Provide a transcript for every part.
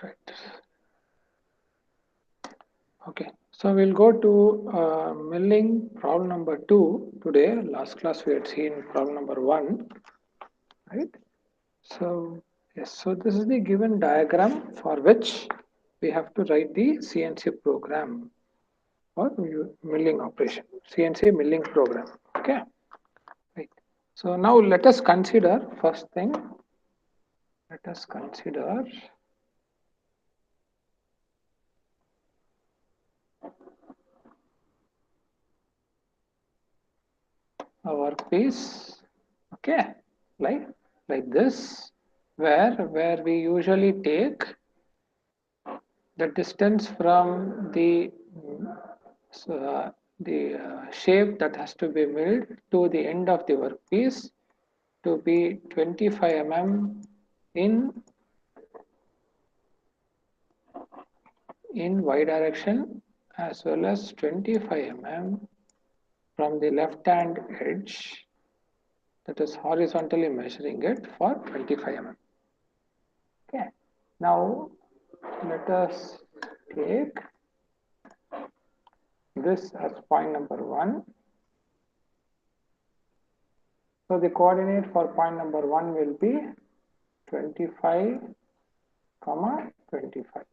Right. Okay, so we'll go to milling problem number 2 today. Last class we had seen problem number 1, right? So yes, so this is the given diagram for which we have to write the CNC program or milling operation, CNC milling program. Okay, right. So now let us consider first thing. Let us consider a workpiece. Okay, like this, where we usually take the distance from the shape that has to be milled to the end of the workpiece to be 25 mm in y direction as well as 25 mm from the left hand edge, that is horizontally measuring it for 25 mm. Okay, now let us take this as point number 1. So the coordinate for point number 1 will be 25, 25.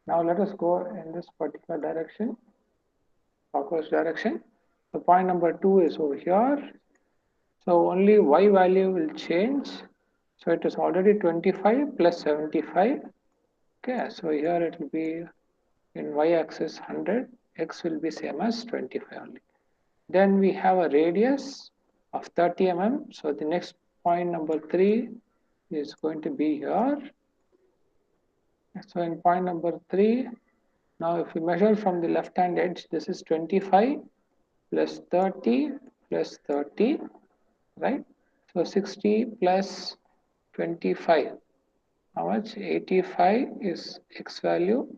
Now let us go in this particular direction, clockwise direction. The point number 2 is over here. So only y value will change. So it is already 25 plus 75. Okay, so here it will be in y-axis 100, x will be same as 25 only. Then we have a radius of 30 mm. So the next point number 3 is going to be here. So in point number 3, now if we measure from the left hand edge, this is 25 plus 30 plus 30, right? So 60 plus 25, how much? 85 is x value,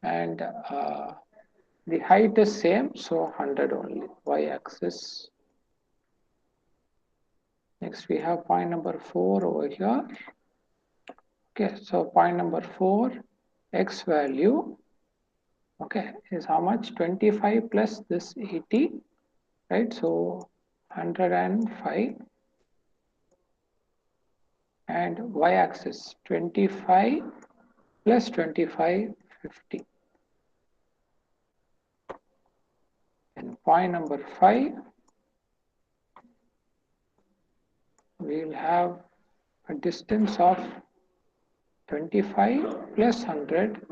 and the height is same, so 100 only, y-axis. Next we have point number 4 over here. Okay, so point number 4, x value, okay, is how much? 25 plus this 80, right? So 105, and y-axis 25 plus 25, 50. And point number 5, we will have a distance of 25 plus 100,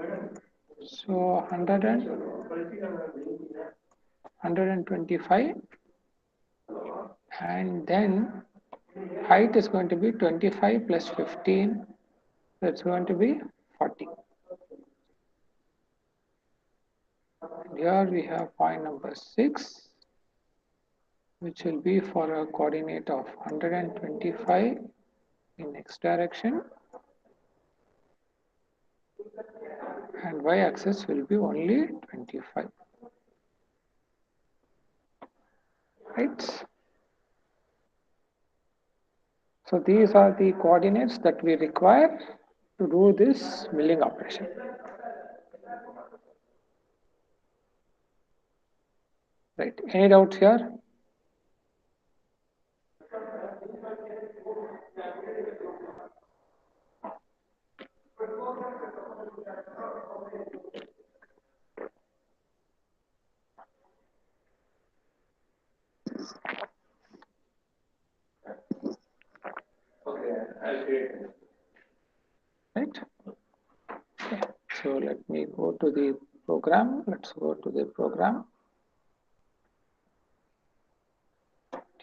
so 125, and then height is going to be 25 plus 15, so it's going to be 40. And here we have point number 6, which will be for a coordinate of 125 in x direction, and y-axis will be only 25, right? So these are the coordinates that we require to do this milling operation. Right, any doubts here? Right. Okay. So let me go to the program. Let's go to the program.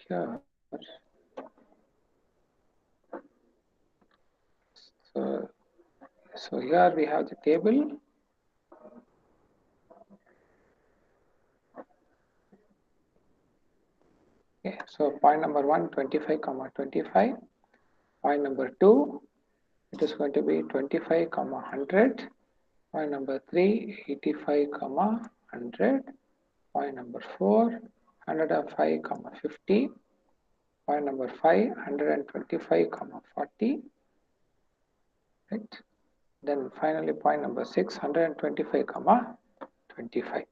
Here. So here we have the table. Okay, so point number 1, 25, 25. Point number 2, it is going to be 25, 100. Point number 3, 85, 100. Point number 4, 105, 50. Point number 5, 125, 40. right? Then finally point number 6, 125 comma 25.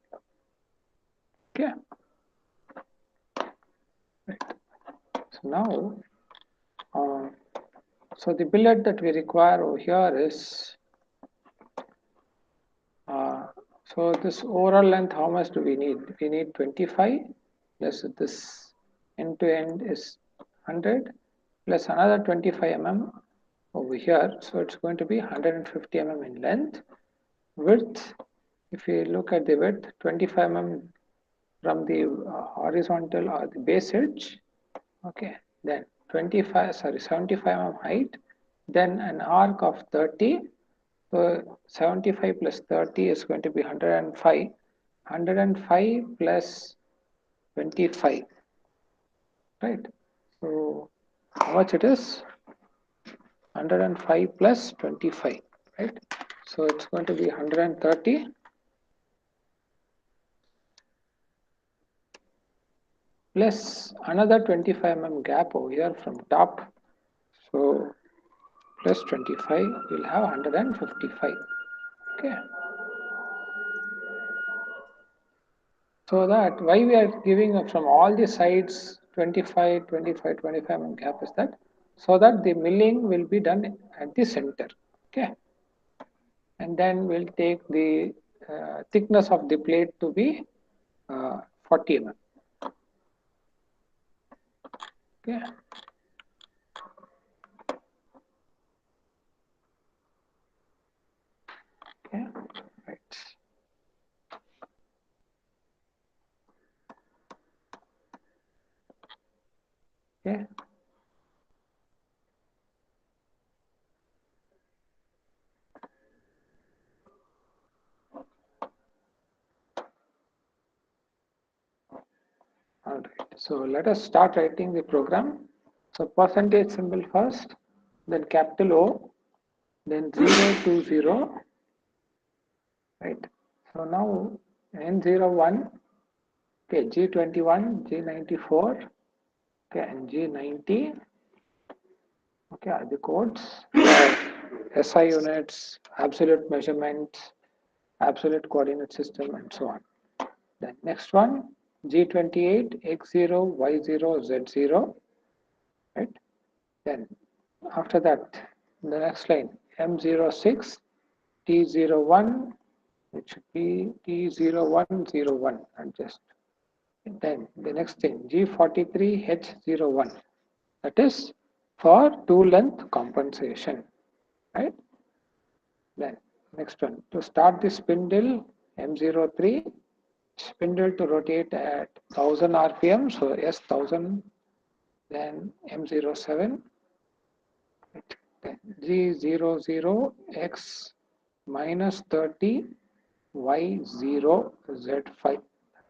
Okay, right. So now, so the billet that we require over here is, so this overall length, how much do we need? We need 25 plus this end to end is 100 plus another 25 mm over here. So it's going to be 150 mm in length. Width, if we look at the width, 25 mm from the horizontal or the base edge. Okay, then 75 mm height, then an arc of 30. So 75 plus 30 is going to be 105. 105 plus 25, right? So how much it is? 105 plus 25, right? So it's going to be 130 plus another 25 mm gap over here from top. So plus 25, we'll have 155. Okay. So that why we are giving from all the sides 25, 25, 25 mm gap is that so that the milling will be done at the center. Okay. And then we'll take the thickness of the plate to be 40 mm. Okay. Okay. Right. Okay. All right. So let us start writing the program. So percentage symbol first, then capital O, then 020, right? So now N01, okay, G21, G94, okay, and G90, okay, are the codes for SI units, absolute measurements, absolute coordinate system, and so on. Then next one, G28, X0, Y0, Z0, right? Then after that, the next line, M06, T01, it should be T0101, and just then the next thing, G43H01, that is for tool length compensation, right? Then next one, to start the spindle, M03, spindle to rotate at 1000 RPM, so S1000, then M07, then G00X minus 30 Y0 Z5.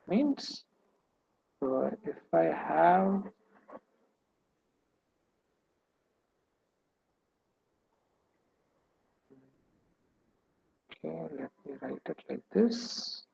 Means if I have, okay, let me write it like this.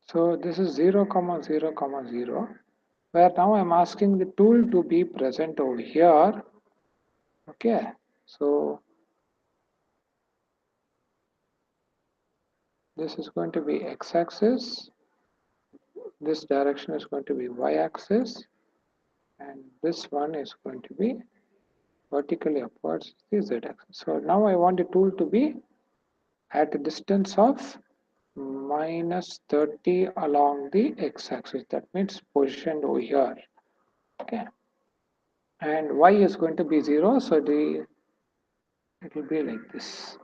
So this is 0, 0, 0, where now I'm asking the tool to be present over here. Okay, so this is going to be x-axis, this direction is going to be y-axis, and this one is going to be vertically upwards, the z-axis. So now I want the tool to be at a distance of minus 30 along the x-axis. That means positioned over here. Okay, and y is going to be 0, so it will be like this.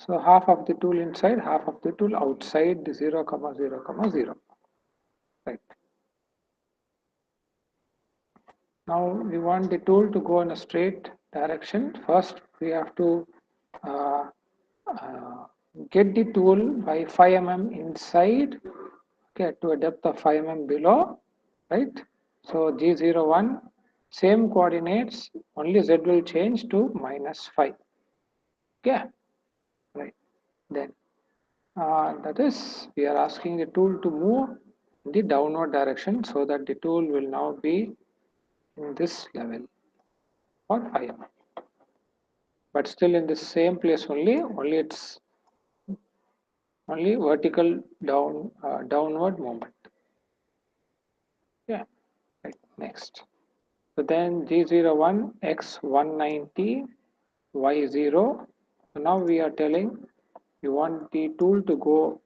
So half of the tool inside, half of the tool outside the 0, 0, 0. Right. Now we want the tool to go in a straight direction. First, we have to get the tool by 5 mm inside, okay, to a depth of 5 mm below, right? So G01, same coordinates, only Z will change to -5. Okay, right. Then that is, we are asking the tool to move in the downward direction so that the tool will now be in this level for 5 mm. But still in the same place only it's only vertical downward movement. Yeah, right. Next. So then G01 X190 Y0. So now we are telling you want the tool to go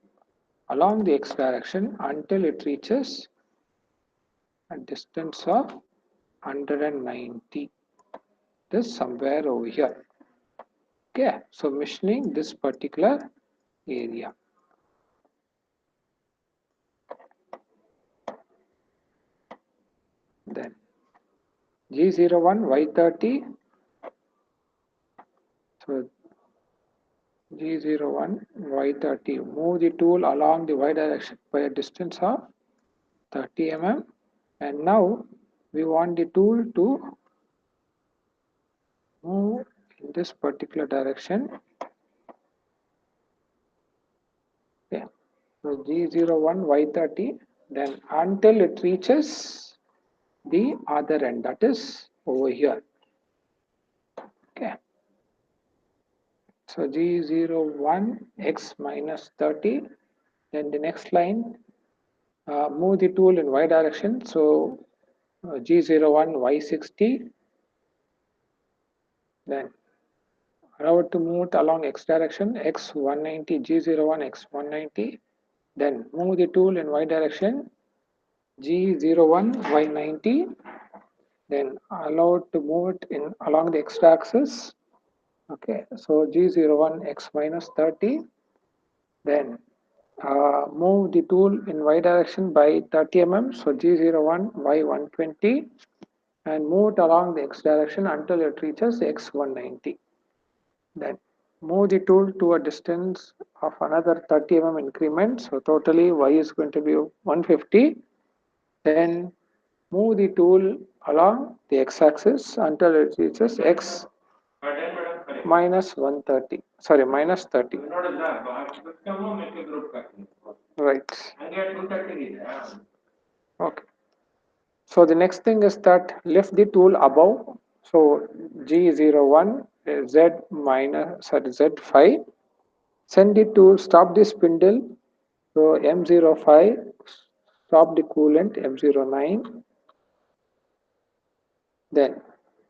along the X direction until it reaches a distance of 190. This somewhere over here. Okay, so machining this particular area. Then G01 Y30. So G01 Y30. Move the tool along the Y direction by a distance of 30 mm, and now we want the tool to move in this particular direction. Okay. So G01 Y30, then until it reaches the other end, that is over here. Okay. So G01 X minus 30, then the next line, move the tool in Y direction. So G01 Y60, then allow it to move it along X direction, X190, G01 X190, then move the tool in Y direction, G01 Y90, then allow it to move it in along the X axis. Okay, so G01 X minus 30, then move the tool in Y direction by 30 mm, so G01 Y120, and move it along the X direction until it reaches X190. Then move the tool to a distance of another 30 mm increment, so totally Y is going to be 150. Then move the tool along the x-axis until it reaches x minus 130. Sorry, minus 30. Right. Okay. So the next thing is that lift the tool above. So G01 Z minus Z5. Send it to stop the spindle. So M05 stop the coolant M09. Then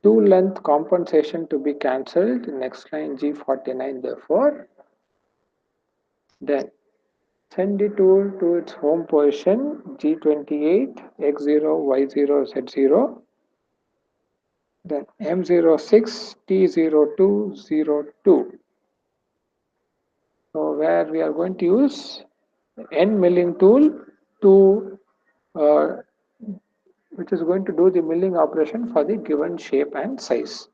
tool length compensation to be cancelled. Next line G49 therefore. Then send the tool to its home position G28 X0 Y0 Z0. Then M06 T0202. So where we are going to use N milling tool to which is going to do the milling operation for the given shape and size.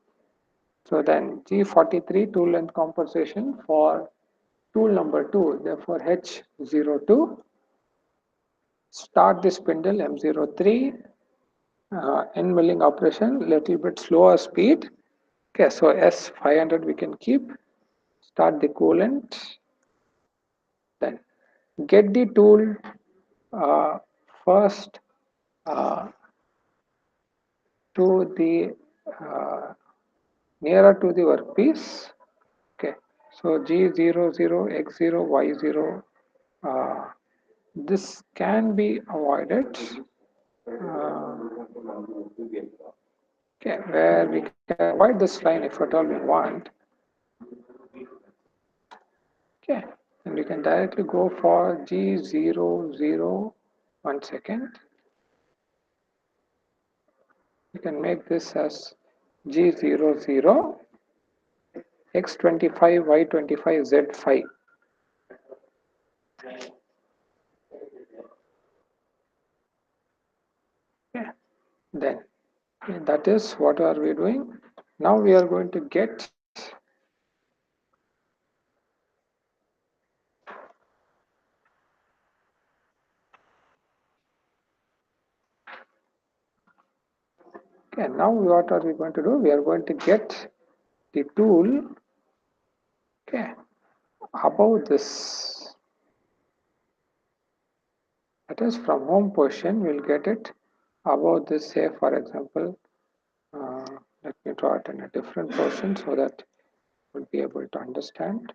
So then G43 tool length compensation for tool number 2, therefore H02. Start the spindle M03, N milling operation, little bit slower speed. Okay, so S500 we can keep. Start the coolant. Then get the tool first to the nearer to the workpiece. Okay, so G00, X0, Y0. This can be avoided. Okay, where we can avoid this line if at all we want. Okay, and we can directly go for G00. 1 second. We can make this as G00, X25, Y25, Z5. Okay, then that is what are we doing. Now we are going to get Okay, now what are we going to do? We are going to get the tool, okay, above this. That is from home position, we'll get it above this. Say, for example, let me draw it in a different position so that we'll be able to understand.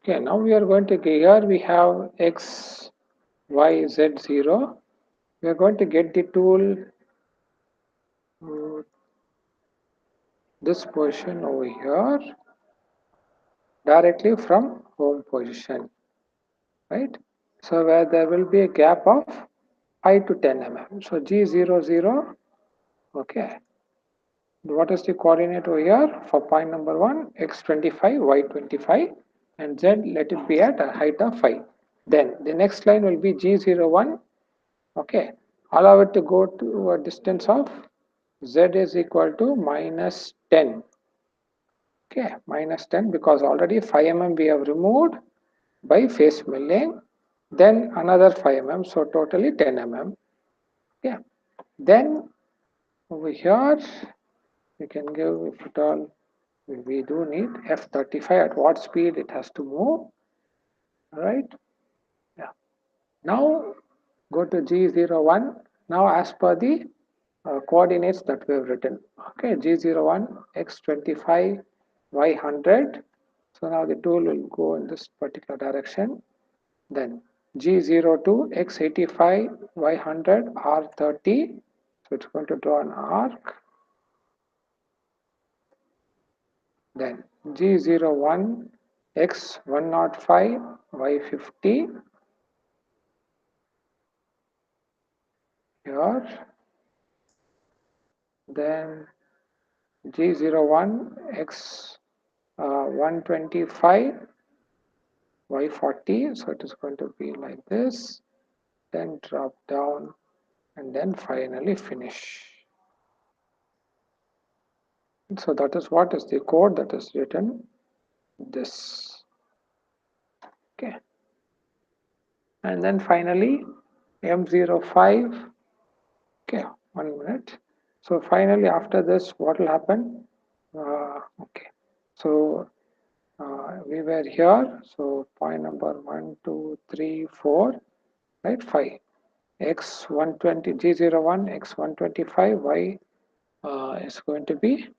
Okay, now we are going to get here we have x, y, z 0. We are going to get the tool this position over here directly from home position, right? So where there will be a gap of 5 to 10 mm. So G00, okay. What is the coordinate over here for point number 1? X25, Y25, and Z let it be at a height of 5. Then the next line will be G01, okay. Allow it to go to a distance of Z is equal to minus 10. Okay, minus 10 because already 5 mm we have removed by face milling, then another 5 mm, so totally 10 mm. Yeah, then over here we can give, if at all we do need F35 at what speed it has to move. All right. Yeah. Now go to G01. Now as per the coordinates that we have written. Okay, G01, X25, Y100. So now the tool will go in this particular direction. Then G02, X85, Y100, R30. So it's going to draw an arc. Then G01, X105, Y50. Here. Then G01, X125, Y40. So it is going to be like this. Then drop down and then finally finish. So that is what is the code that is written this. Okay. And then finally M05. Okay, 1 minute. So finally after this what will happen? Okay. So we were here. So point number 1, 2, 3, 4, right? 5. X120, G01, X125, Y is going to be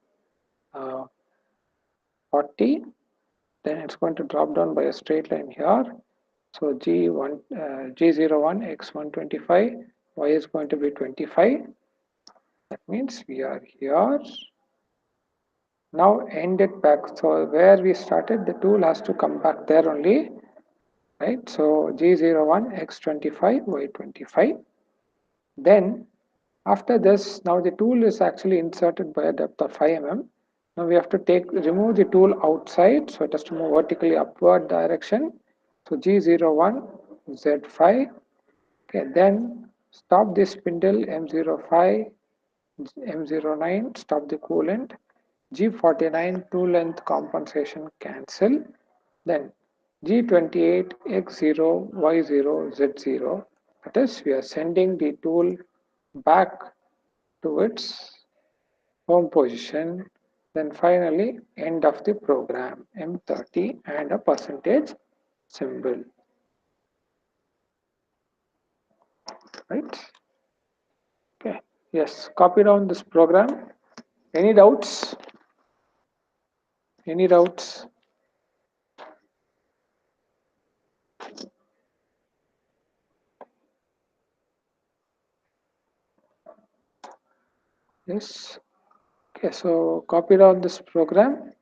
40. Then it's going to drop down by a straight line here. So G01, X125, Y is going to be 25. That means we are here. Now end it back. So where we started, the tool has to come back there only, right? So G01, X25, Y25. Then after this, now the tool is actually inserted by a depth of 5 mm. Now we have to remove the tool outside, so it has to move vertically upward direction. So G01, Z5. Okay, then stop the spindle M05, M09, stop the coolant. G49 tool length compensation cancel. Then G28 X0 Y0 Z0. That is, we are sending the tool back to its home position. Then finally end of the program M30 and a percentage symbol. Right? Okay. Yes. Copy down this program. Any doubts? Any doubts? Yes. Okay, so copy down this program.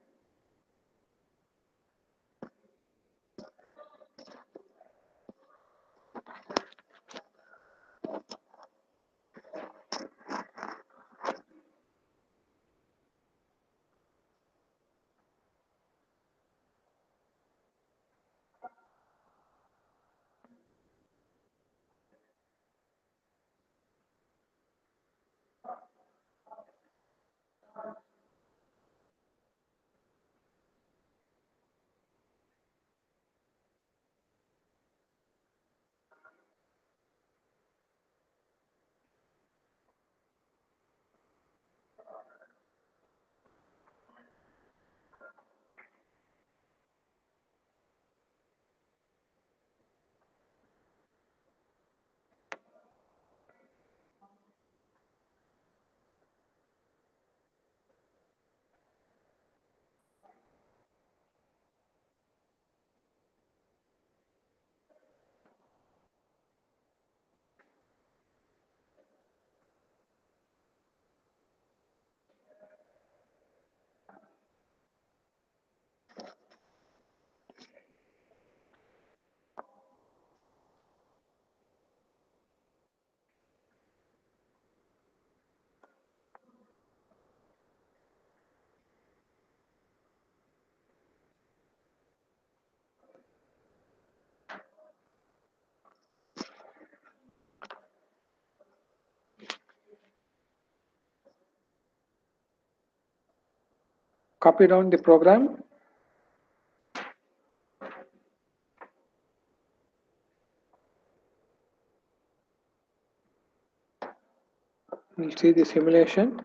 Copy down the program. We'll see the simulation.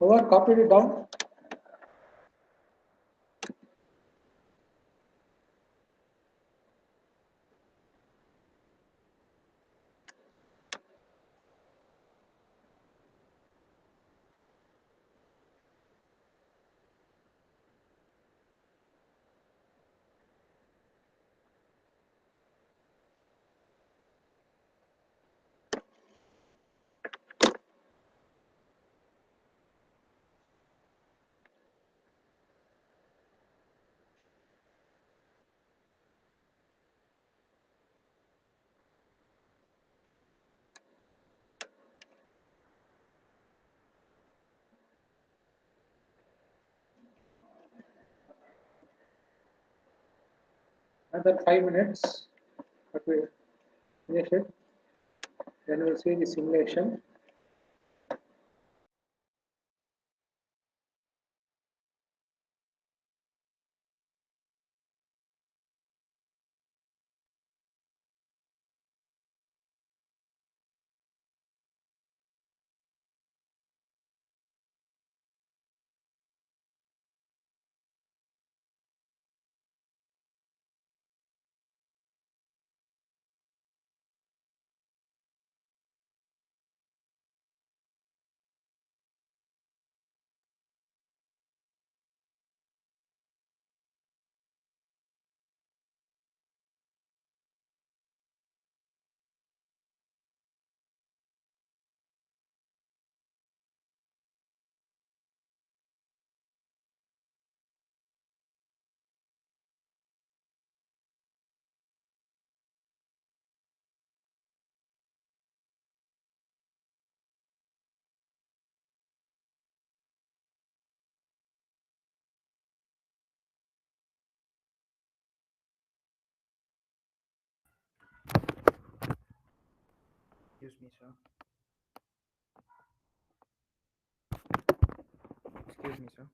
Whoever copied it down? Another 5 minutes, but we finish it. Then we'll see the simulation. Excuse me, sir. Excuse me, sir.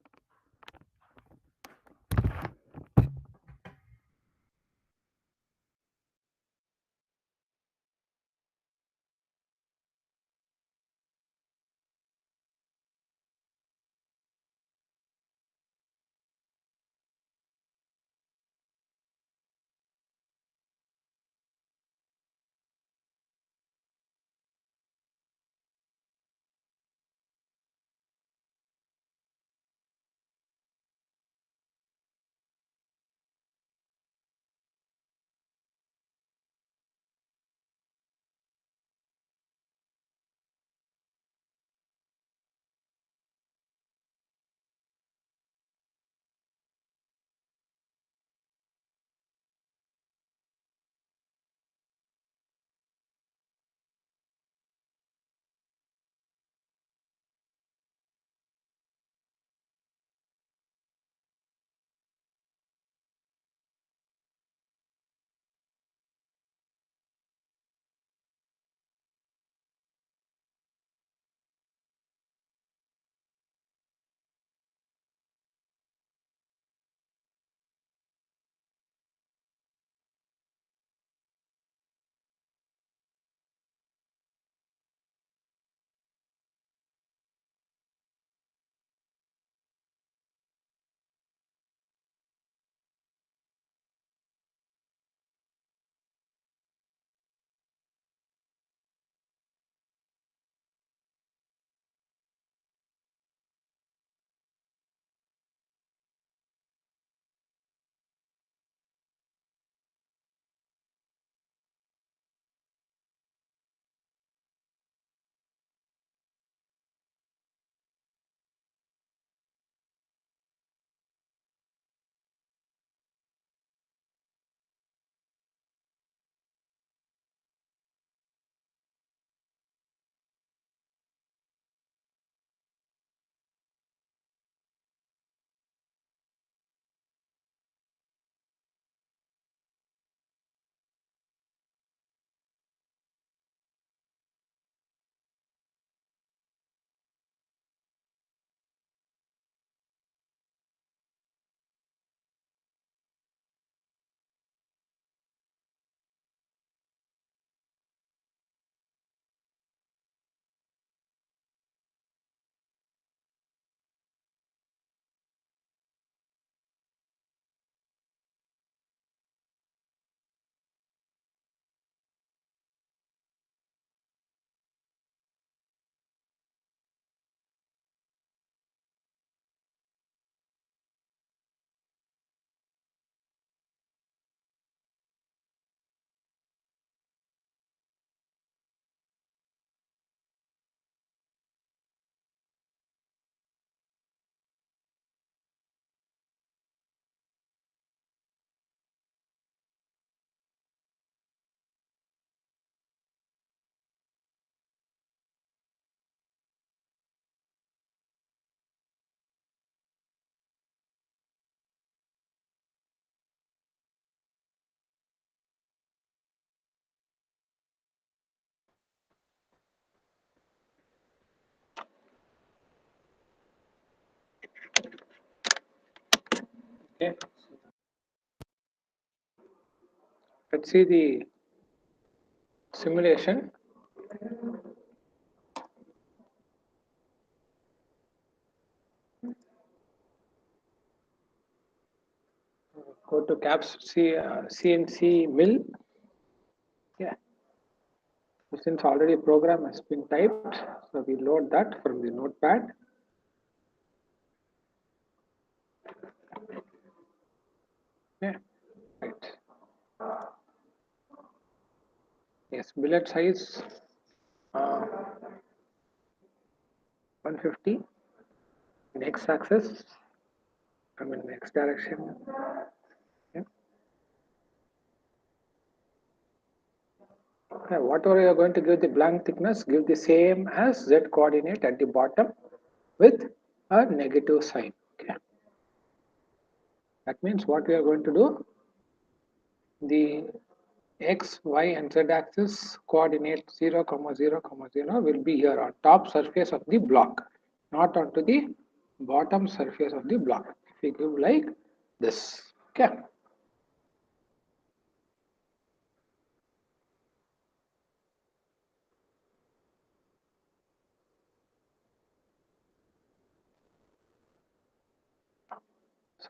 Okay. Let's see the simulation. Go to CNC mill. Yeah. Since already program has been typed, so we load that from the notepad. Yeah. Right. Yes, billet size 150 in x axis, x direction. Yeah. Okay, whatever you are going to give the blank thickness, give the same as z coordinate at the bottom with a negative sign. Okay. That means what we are going to do, the x, y and z axis coordinate 0, 0, 0 will be here on top surface of the block, not onto the bottom surface of the block. If we give like this, okay.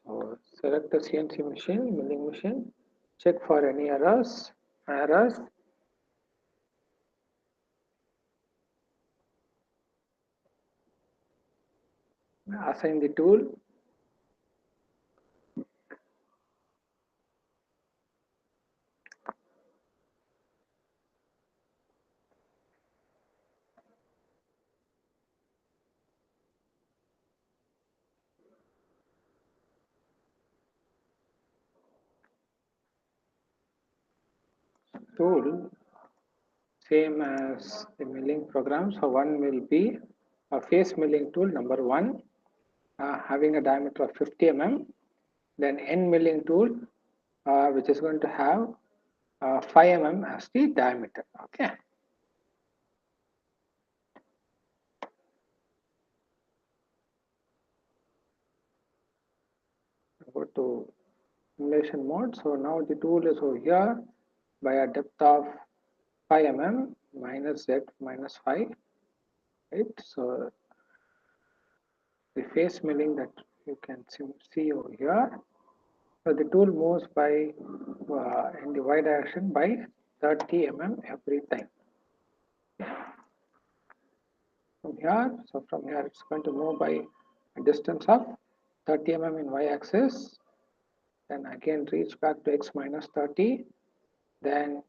So select the CNC machine, milling machine, check for any errors, assign the tool. Tool same as the milling program. So one will be a face milling tool number one, having a diameter of 50 mm. Then end milling tool, which is going to have 5 mm as the diameter. Okay. Go to simulation mode. So now the tool is over here by a depth of 5 mm minus z minus 5. Right. So the face milling that you can see over here. So the tool moves by in the y direction by 30 mm every time. From here, so from here it's going to move by a distance of 30 mm in y axis, then again reach back to x minus 30, then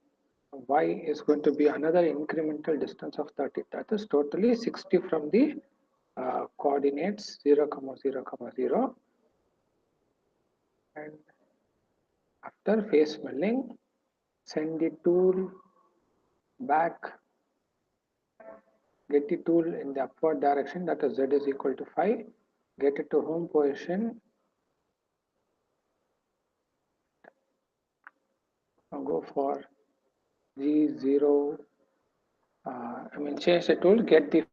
y is going to be another incremental distance of 30. That is totally 60 from the coordinates 0, 0, 0. And after face milling, send the tool back, get the tool in the upward direction, that is z is equal to 5, get it to home position. Now go for G0, change the tool, get the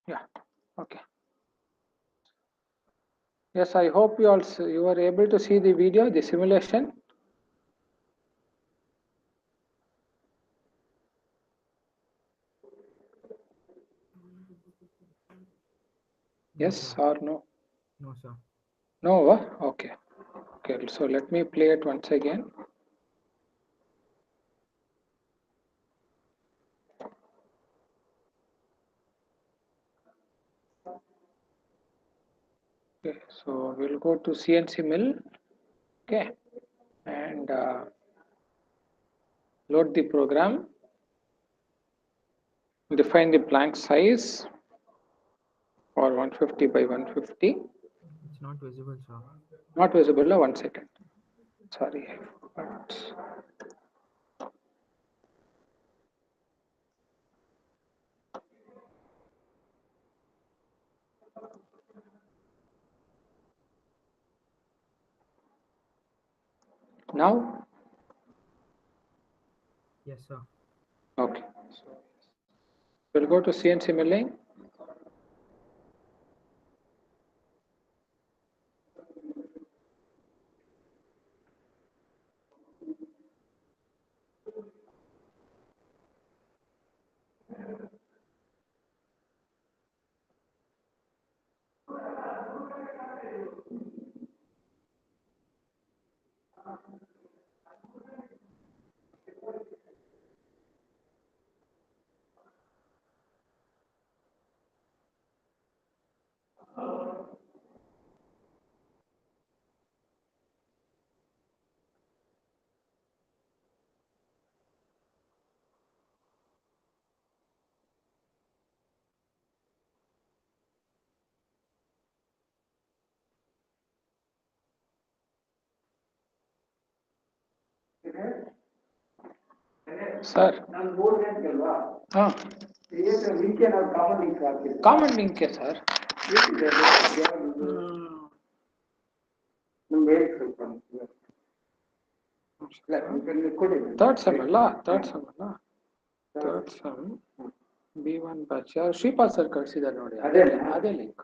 Yeah, okay. Yes, I hope you were able to see the video, the simulation. No, Yes sir. or no? No, sir. No, okay. Okay, so let me play it once again. Okay, so we'll go to CNC mill. Okay, and load the program. Define the blank size for 150 by 150. It's not visible, sir. Not visible. 1 second. Sorry, I forgot. Now, Yes, sir. okay. So we'll go to CNC milling. Sir. Ah. Common link, sir. Third sem ಅಲ್ಲ third sem B1 batch Shripad sir ಕಳಿಸಿದ್ದಾರೆ ನೋಡಿ ಅದೇ link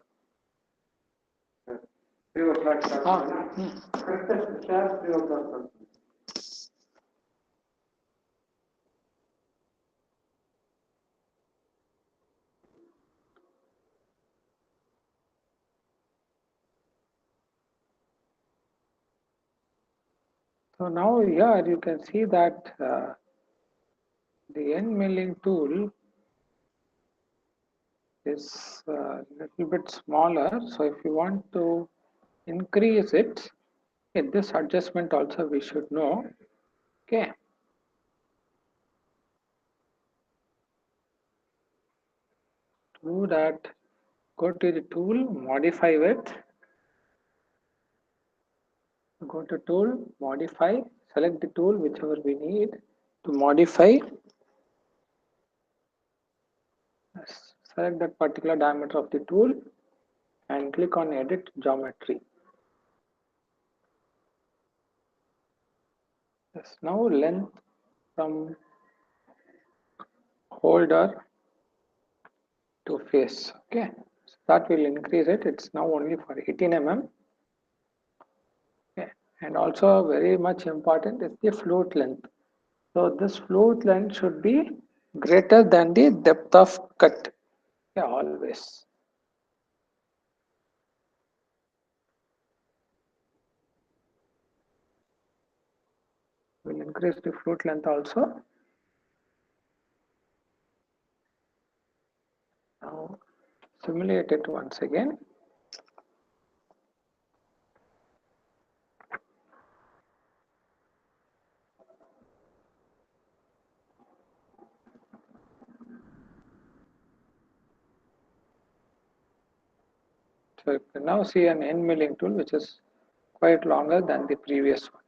So now here you can see that the end milling tool is a little bit smaller. So if you want to increase it, this adjustment also we should know. Okay. Do that. Go to the tool, modify it. Go to tool, modify, select the tool whichever we need to modify. Select that particular diameter of the tool and click on edit geometry. Yes, now length from holder to face. Okay, so that will increase it. It's now only for 18 mm. Okay, and also very much important is the float length. So this float length should be greater than the depth of cut. Okay, always. We'll increase the float length also. Now simulate it once again. So you can now see an end milling tool which is quite longer than the previous one.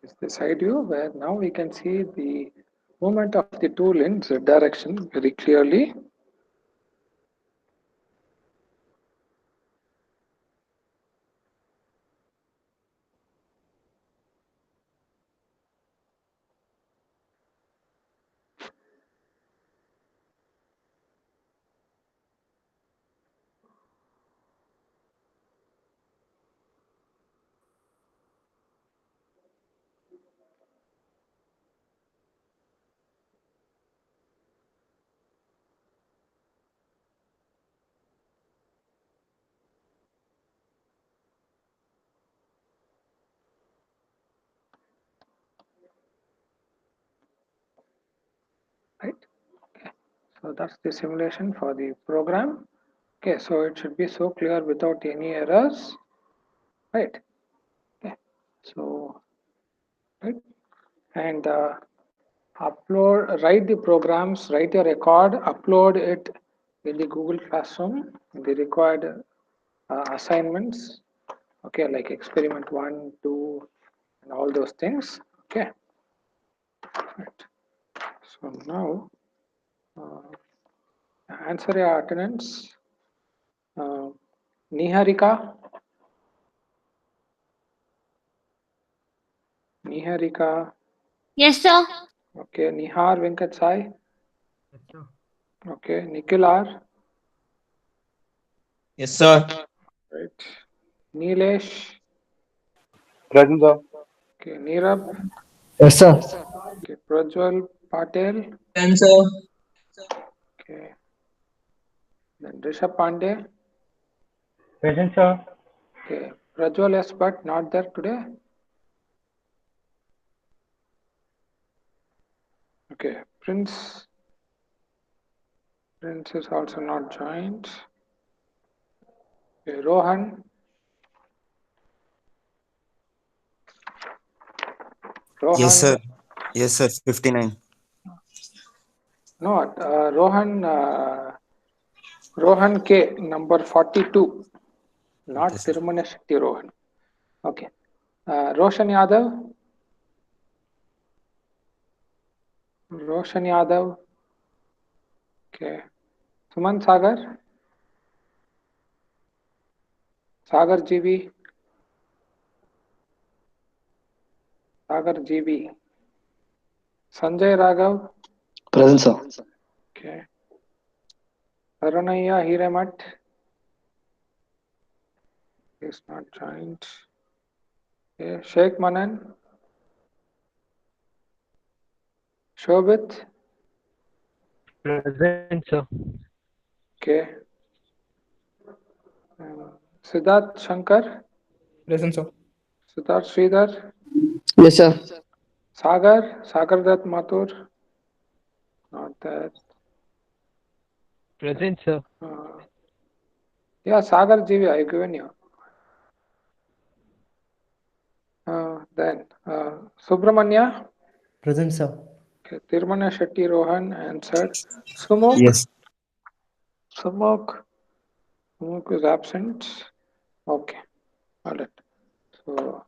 is the side view where now we can see the movement of the tool in Z direction very clearly. Right. Okay. So that's the simulation for the program. Okay, so it should be so clear without any errors. Right. Okay. So right. And write the programs, write your record, upload it in the Google Classroom, the required assignments. Okay, like experiment 1, 2, and all those things. Okay. Right. So now answer your attendance. Uh, Niharika. Niharika. Yes, sir. Okay. Nihar Venkat Sai. Yes, sir. Okay. Nikhil R. Yes, sir. Right. Nilesh. Present, sir. Okay. Nirab. Yes, sir. Okay. Prajwal Patel. Then, sir. Okay. Then Rishabh Pandey. Present, sir. Okay. Prajwal yes, but not there today. Okay. Prince. Prince is also not joined. Okay. Rohan. Yes, Rohan. sir. Yes, sir. 59. No, Rohan K, number 42, Okay, not sir. Tirumana Shetty Rohan. Okay. Roshan Yadav. Roshan Yadav. Okay. Suman Sagar. Sagar GB. Sagar GB. Sanjay Raghav. Present, sir. Okay. Arunaya Hiremat is not joined. Okay. Sheikh Manan. Shobit. Present, sir. Okay. Siddharth Shankar. Present, sir. Siddharth Sridhar. Yes, sir. Sagar Dutt Mathur. Not that. Present, sir. Uh, yeah, Sagar GB, I've given you. Then Subramanya. Present, sir. Okay, Tirumana Shetty Rohan answered. Sumuk. Yes. Sumuk. Sumuk is absent. Okay, all right. So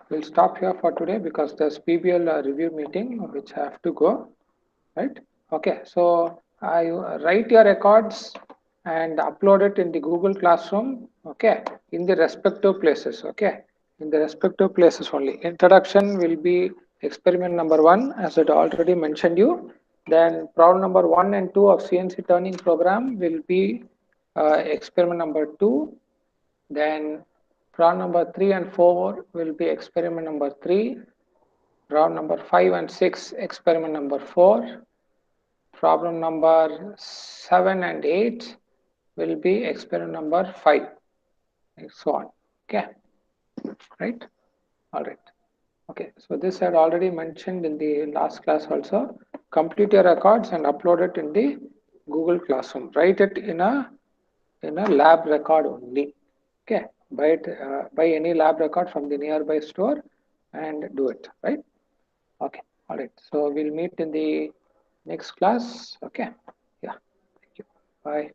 we'll stop here for today because there's PBL review meeting which I have to go. Right. Okay. So I write your records and upload it in the Google Classroom. Okay. In the respective places. Okay. In the respective places only. Introduction will be experiment number 1, as I already mentioned you. Then problem number 1 and 2 of CNC turning program will be experiment number 2. Then problem number 3 and 4 will be experiment number 3. Problem number 5 and 6, experiment number 4. Problem number 7 and 8 will be experiment number 5, and so on. Okay, right? All right. Okay, so this I had already mentioned in the last class also. Complete your records and upload it in the Google Classroom. Write it in a lab record only. Okay, buy any lab record from the nearby store and do it. Right? Okay. All right. So we'll meet in the next class. Okay. Yeah. Thank you. Bye.